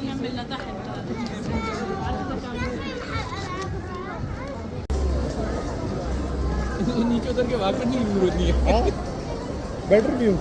كملنا تحت. नीचे उतर के वहाँ करने की जरूरत नहीं है। Better view.